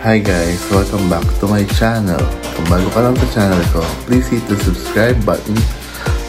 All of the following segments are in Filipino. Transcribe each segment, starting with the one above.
Hi guys, welcome back to my channel. Kung bago ka lang sa channel ko, please hit the subscribe button,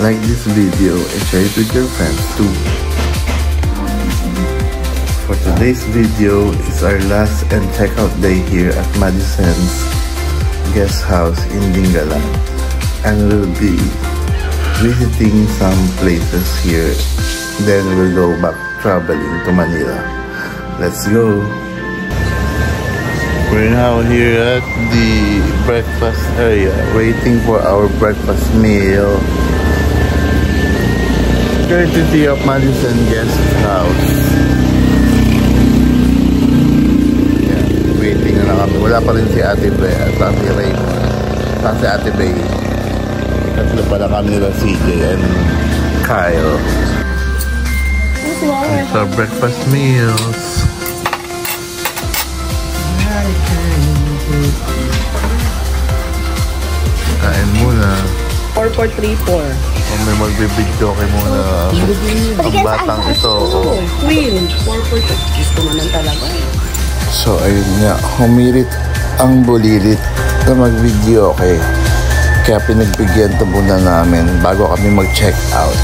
like this video, and share it with your friends too. For today's video is our last and checkout day here at Madison's guest house in Dingalan, and we'll be visiting some places here. Then we'll go back traveling to Manila. Let's go! We're now here at the breakfast area, waiting for our breakfast meal. Courtesy of Madison Guest House. Yeah, waiting na lang kami. Wala pa rin si Ate Bay at Ate Raymond. Saan si Ate Bay? Tatlo pa lang kami nila, CJ and Kyle. It's our breakfast meals. Kain muna. 4434. Kung may magbibidyo kayo muna ang batang ito. Queen. 4434. Gusto naman talaga. So ayun nga, humirit ang bulilit na mag-video okay. Kaya pinagbigyan ito muna namin bago kami mag-check out.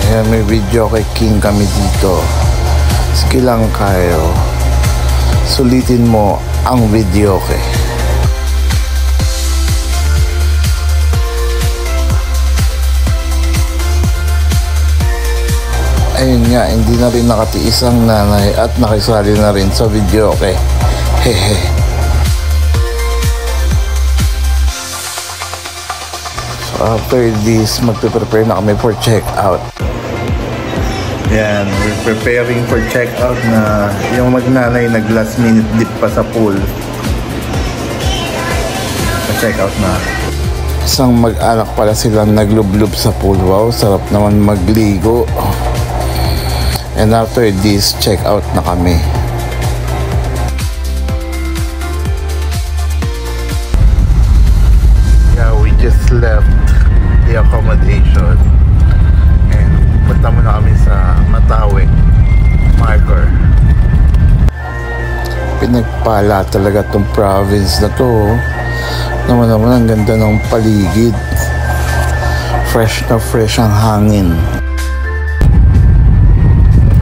Ayan, may video kay King kami dito. Sige lang kayo. Sulitin mo ang video kay. Ayun nga, hindi na rin nakatiis ang nanay at nakisali na rin sa video kay. Hehe. So after this, magpe-prepare na kami for check-out. Yan, we're preparing for check-out na yung magnanay nag-last minute dip pa sa pool. Pa-check-out na. Isang mag-anak pala silang naglublob sa pool. Wow, sarap naman magligo. And after this, check-out na kami. Yeah, we just left the accommodation. Punta muna kami sa Matawe Marker. Pinagpala talaga tong province na to. Naman ang ganda ng paligid. Fresh na fresh ang hangin.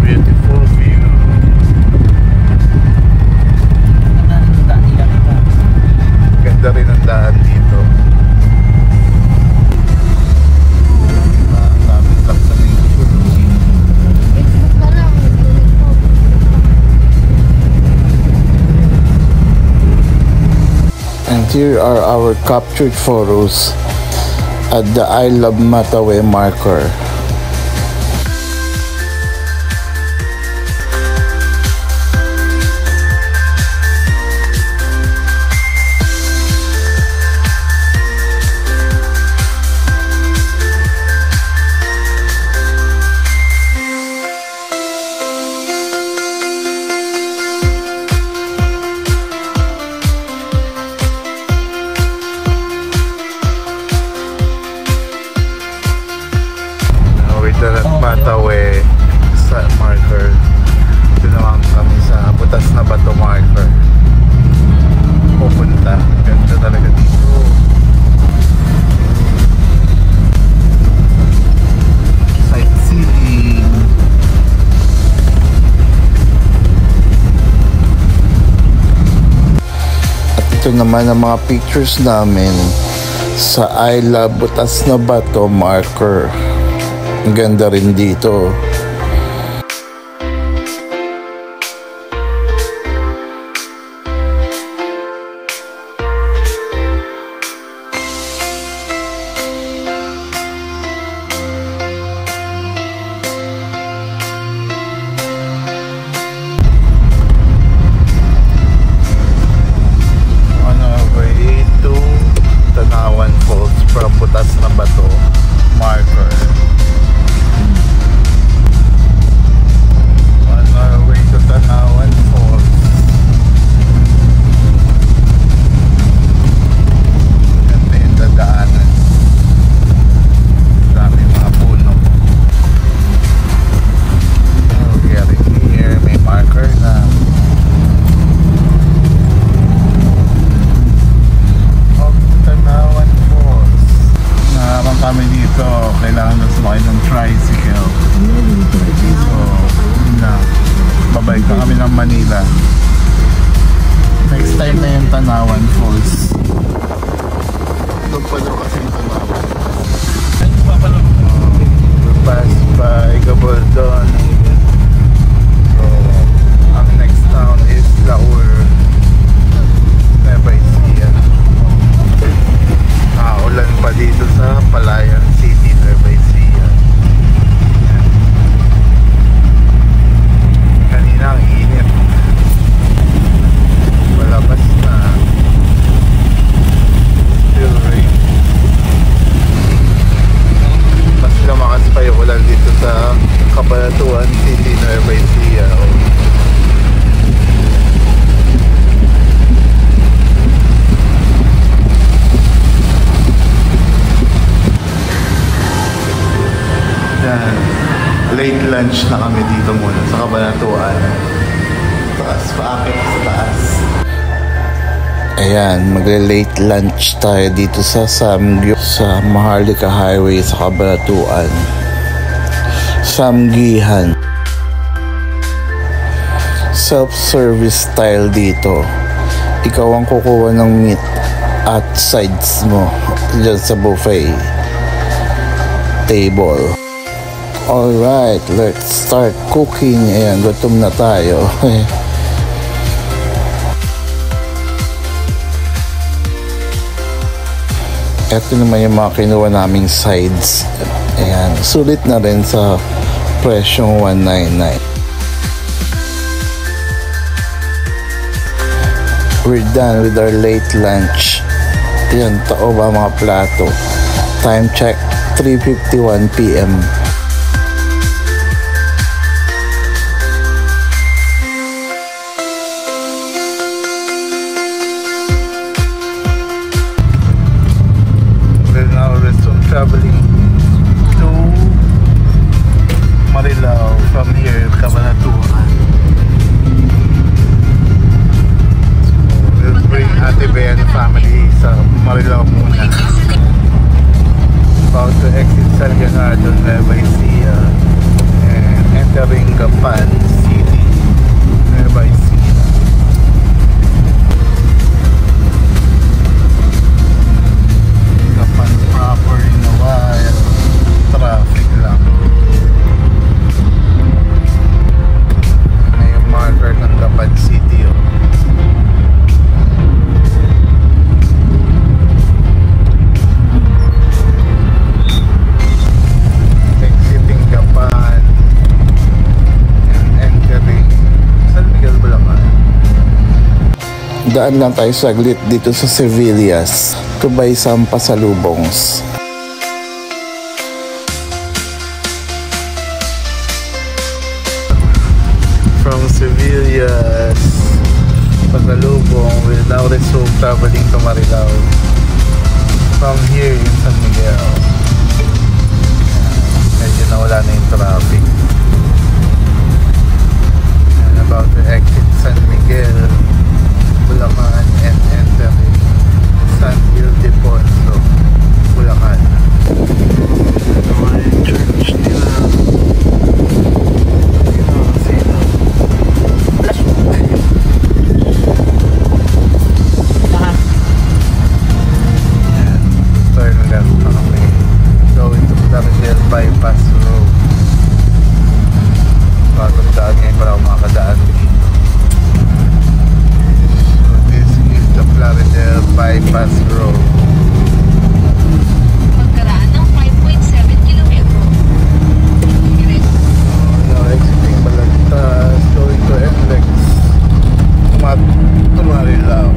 Beautiful view. Ganda rin ang daan dito. And here are our captured photos at the I Love Matawe marker. Matawe sa marker. Ito naman kami sa Butas na Bato marker pupunta. Ganda talaga dito. Sightseeing. At ito naman ang mga pictures namin sa I Love Butas na Bato marker. Ang ganda rin dito. On our way to Tanawan Falls from Butas na Bato marker. Tanawan Falls. Ganda yung dadaanan. Dami mga puno. Getting here, may marker na. Oh, Tanawan Falls. Nahabang kami dito, kailangan na sumakay ng tricycle. So, na babalik na kami ng Manila. Next time na yung Tanawan Falls. Doon pa daw kasi yung Tanawan. We'll pass by Gabaldon. So, ang next town is Laur. Nueva Ecija. Nakaulan pa dito sa Palayan City, Nueva Ecija. Kanina ang init. Malabas na. Still rain. Mas lumakas pa yung ulan dito sa Cabanatuan City, Nueva Ecija. Late lunch na kami dito muna sa Cabanatuan. Taas, paakit sa taas. Ayan, magle-late lunch tayo dito sa Samgyup sa Maharlika Highway sa Cabanatuan. Samgihan. Self-service style dito. Ikaw ang kukuha ng meat at sides mo dyan sa buffet table. Alright, let's start cooking. Ayan, gutom na tayo. Ito naman yung mga kinuha naming sides. Ayan, sulit na rin sa presyong 199. We're done with our late lunch. Ayan, tao ba mga plato? Time check, 3:51 PM. Traveling to Marilao from here, Cabanatuan. So, we'll bring Ate Bea and family sa Marilao muna. About to exit San Leonardo, Nueva Ecija, and entering Gapan City, Nueva Ecija. Gapan proper in a while. Traffic lang. May marker ng Gapan City. Oh. Daan lang tayo saglit dito sa Sevillas to buy some pasalubongs. From Sevillas, pasalubong with Laurel Soap traveling to Marilao. From here in San Miguel. Medyo nawala na yung traffic. And about to exit San Miguel, Bulacan, and entering San Ildefonso, Bulacan. Ito nga yung church nila. Bypass road. Bagong daan ngayon para ako makakadaan dito. So this is the Plaridel Bypass Road. Pagkaraan ng 5.7 kilometro. Now exiting Balagtas, going to NLEX. Marilao.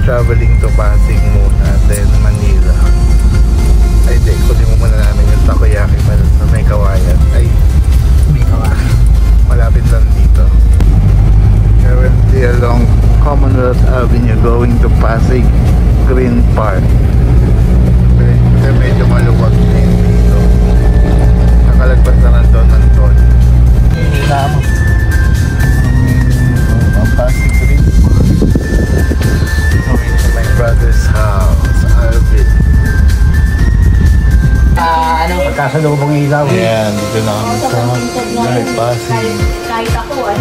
Traveling to Pasig muna, then Manila. Ay, di, kunin mo muna namin yung takoyaki sa may kawayan. Ay, may kawayan. Malapit lang dito. Currently along Commonwealth Avenue going to Pasig Green Park. Okay, medyo maluwag din dito. Nakalagpas na lang doon ng Ton. Pasig Green Park. Going to my brother's house, Alvin. Pagkasalubong ilaw. Ayan, dito na kami sa Gary Pasig. Kahit ako,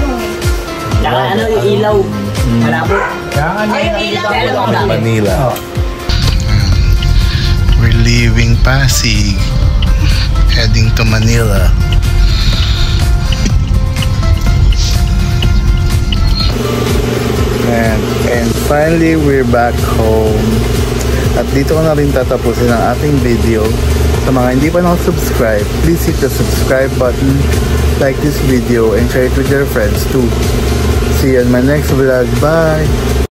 Saka yung ilaw. Malabo. Ay, yung ilaw. Manila. We're leaving Pasig, heading to Manila. And finally, we're back home. At dito ko na rin tatapusin ang ating video. Sa mga hindi pa nakasubscribe, please hit the subscribe button, like this video, and share it with your friends too. See you in my next vlog. Bye!